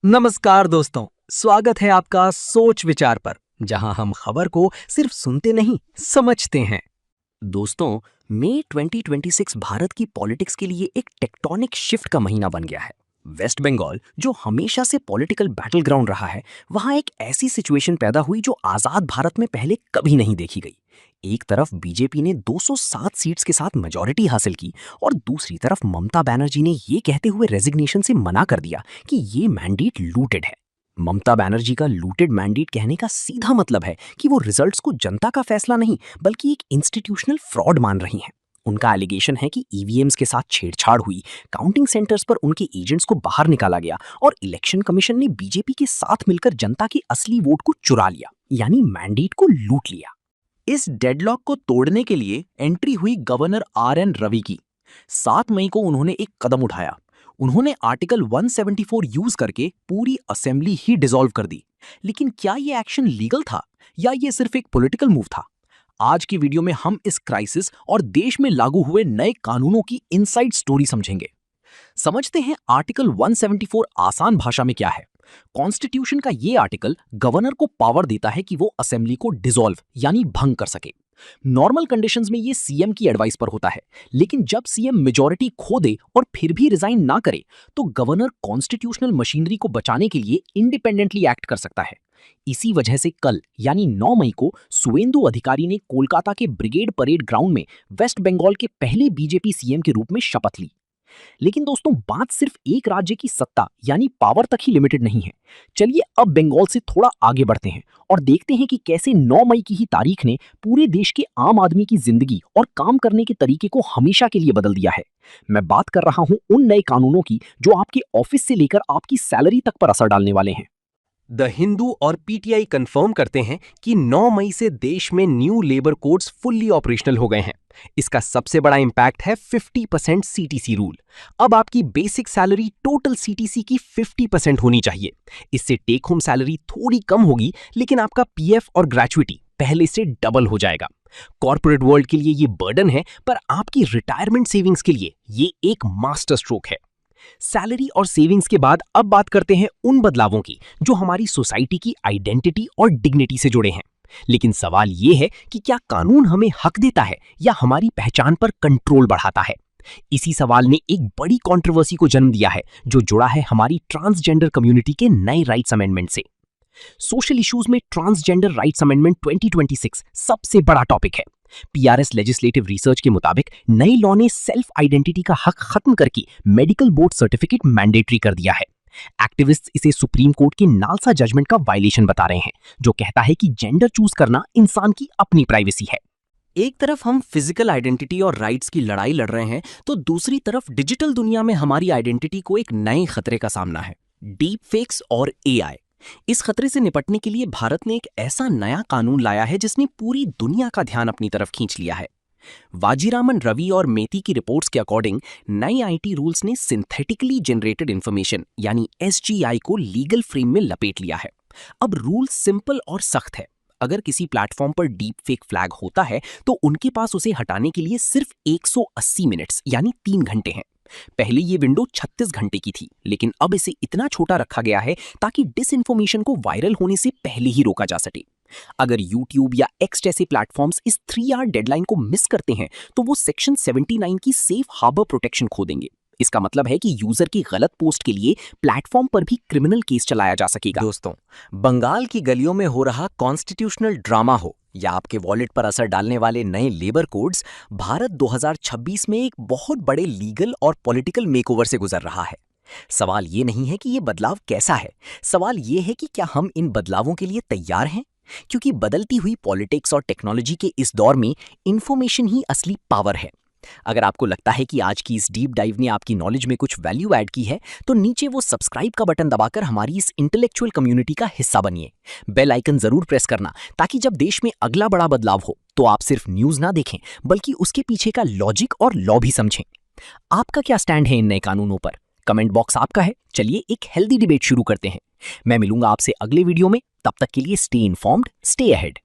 नमस्कार दोस्तों, स्वागत है आपका सोच विचार पर, जहां हम खबर को सिर्फ सुनते नहीं समझते हैं। दोस्तों, मई 2026 भारत की पॉलिटिक्स के लिए एक टेक्टोनिक शिफ्ट का महीना बन गया है। वेस्ट बंगाल, जो हमेशा से पॉलिटिकल बैटल ग्राउंड रहा है, वहां एक ऐसी सिचुएशन पैदा हुई जो आजाद भारत में पहले कभी नहीं देखी गई। एक तरफ बीजेपी ने 207 सीट्स के साथ मेजॉरिटी हासिल की और दूसरी तरफ ममता बनर्जी ने ये कहते हुए रेजिग्नेशन से मना कर दिया कि ये मैंडेट लूटेड है। ममता बनर्जी का लूटेड मैंडेट कहने का सीधा मतलब है कि वो रिजल्ट्स को जनता का फैसला नहीं बल्कि एक इंस्टीट्यूशनल फ्रॉड मान रही हैं। उनका एलिगेशन है कि ईवीएम्स के साथ छेड़छाड़ हुई, काउंटिंग सेंटर्स पर उनके एजेंट्स को बाहर निकाला गया और इलेक्शन कमीशन ने बीजेपी के साथ मिलकर जनता के असली वोट को चुरा लिया, यानी मैंडेट को लूट लिया। इस डेडलॉक को तोड़ने के लिए एंट्री हुई गवर्नर आर.एन. रवि की। 7 मई को उन्होंने एक कदम उठाया। उन्होंने आर्टिकल 174 यूज करके पूरी असेंबली ही डिसॉल्व कर दी। लेकिन क्या ये एक्शन लीगल था या ये सिर्फ एक पॉलिटिकल मूव था? आज की वीडियो में हम इस क्राइसिस और देश में लागू हुए नए कानूनों की इनसाइड स्टोरी समझेंगे। समझते हैं आर्टिकल 174 आसान भाषा में क्या है। कॉन्स्टिट्यूशन का ये आर्टिकल गवर्नर को पावर देता है कि वो असेंबली को डिसॉल्व यानी भंग कर सके। नॉर्मल कंडीशंस में ये सीएम की एडवाइस पर होता है, लेकिन जब सीएम मेजॉरिटी खो दे और फिर भी रिजाइन ना करे तो गवर्नर कॉन्स्टिट्यूशनल मशीनरी को बचाने के लिए इंडिपेंडेंटली एक्ट कर सकता है। इसी वजह से कल यानी 9 मई को सुवेंदु अधिकारी ने कोलकाता के ब्रिगेड परेड ग्राउंड में वेस्ट बंगाल के पहले बीजेपी सीएम के रूप में शपथ ली। लेकिन दोस्तों, बात सिर्फ एक राज्य की सत्ता यानी पावर तक ही लिमिटेड नहीं है। चलिए अब बंगाल से थोड़ा आगे बढ़ते हैं और देखते हैं कि कैसे 9 मई की ही तारीख ने पूरे देश के आम आदमी की जिंदगी और काम करने के तरीके को हमेशा के लिए बदल दिया है। मैं बात कर रहा हूं उन नए कानूनों की जो आपके ऑफिस से लेकर आपकी सैलरी तक पर असर डालने वाले हैं। द हिंदू और पीटीआई कंफर्म करते हैं कि 9 मई से देश में new labour codes fully operational हो गए हैं। इसका सबसे बड़ा इंपैक्ट है 50% सीटीसी रूल। अब आपकी बेसिक सैलरी टोटल सीटीसी की 50% होनी चाहिए। इससे टेक होम सैलरी थोड़ी कम होगी, लेकिन आपका पीएफ और ग्रेच्युटी पहले से डबल हो जाएगा। कॉर्पोरेट वर्ल्ड के लिए ये बर्डन है, पर आपकी रिटायरमेंट सेविंग्स के लिए ये एक मास्टर स्ट्रोक है। सैलरी और सेविंग्स के बाद अब बात करते हैं उन बदलावों की जो हमारी सोसाइटी की आइडेंटिटी और डिग्निटी से जुड़े हैं। लेकिन सवाल यह है कि क्या कानून हमें हक देता है या हमारी पहचान पर कंट्रोल बढ़ाता है? इसी सवाल ने एक बड़ी कंट्रोवर्सी को जन्म दिया है जो जुड़ा है हमारी ट्रांसजेंडर कम्युनिटी के नए राइट्स अमेंडमेंट से। सोशल इश्यूज में ट्रांसजेंडर राइट्स अमेंडमेंट 2026 सबसे बड़ा टॉपिक है। पीआरएस लेजिस्लेटिव रिसर्च के मुताबिक नई लॉ ने सेल्फ आइडेंटिटी का हक खत्म करके मेडिकल बोर्ड सर्टिफिकेट मैंडेटरी कर दिया है। एक्टिविस्ट्स इसे सुप्रीम कोर्ट के नालसा जजमेंट का वायलेशन बता रहे हैं, जो कहता है कि जेंडर चूज करना इंसान की अपनी प्राइवेसी है। एक तरफ हम फिजिकल आइडेंटिटी और राइट्स की लड़ाई लड़ रहे हैं, तो दूसरी तरफ डिजिटल दुनिया में हमारी आइडेंटिटी को एक नए खतरे का सामना है, डीप फेक्स और एआई। इस खतरे से निपटने के लिए भारत ने एक ऐसा नया कानून लाया है जिसने पूरी दुनिया का ध्यान अपनी तरफ खींच लिया है। वाजीरामन रवि और मेती की रिपोर्ट्स के अकॉर्डिंग नए आईटी रूल्स ने सिंथेटिकली जनरेटेड इंफॉर्मेशन यानी एसजीआई को लीगल फ्रेम में लपेट लिया है। अब रूल सिंपल और सख्त है। अगर किसी प्लेटफॉर्म पर डीप फेक फ्लैग होता है तो उनके पास उसे हटाने के लिए सिर्फ 180 मिनट्स यानी 3 घंटे हैं। पहले ये विंडो 36 घंटे की थी, लेकिन अब इसे इतना छोटा रखा गया है ताकि डिसइंफॉर्मेशन को वायरल होने से पहले ही रोका जा सके। अगर YouTube या X जैसे प्लेटफॉर्म्स इस 3 आवर डेडलाइन को मिस करते हैं तो वो सेक्शन 79 की सेफ हार्बर प्रोटेक्शन खो देंगे। इसका मतलब है कि यूजर की गलत पोस्ट के लिए प्लेटफॉर्म पर भी क्रिमिनल केस चलाया जा सकेगा। दोस्तों, बंगाल की गलियों में हो रहा कॉन्स्टिट्यूशनल ड्रामा हो या आपके वॉलेट पर असर डालने वाले नए लेबर कोड्स, भारत 2026 में एक बहुत बड़े लीगल और पॉलिटिकल मेकओवर से गुजर रहा है। सवाल ये नहीं है कि ये बदलाव कैसा है, सवाल ये है कि क्या हम इन बदलावों के लिए तैयार हैं? क्योंकि बदलती हुई पॉलिटिक्स और टेक्नोलॉजी के इस दौर में इंफॉर्मेशन ही असली पावर है। अगर आपको लगता है कि आज की इस डीप डाइव ने आपकी नॉलेज में कुछ वैल्यू ऐड की है, तो नीचे वो सब्सक्राइब का बटन दबाकर हमारी इस इंटेलेक्चुअल कम्युनिटी का हिस्सा बनिए। बेल आइकन जरूर प्रेस करना ताकि जब देश में अगला बड़ा बदलाव हो तो आप सिर्फ न्यूज ना देखें बल्कि उसके पीछे का लॉजिक और लॉ भी समझें। आपका क्या स्टैंड है इन नए कानूनों पर? कमेंट बॉक्स आपका है। चलिए एक हेल्दी डिबेट शुरू करते हैं। मैं मिलूंगा आपसे अगले वीडियो में। तब तक के लिए स्टे इन्फॉर्म्ड, स्टे अहेड।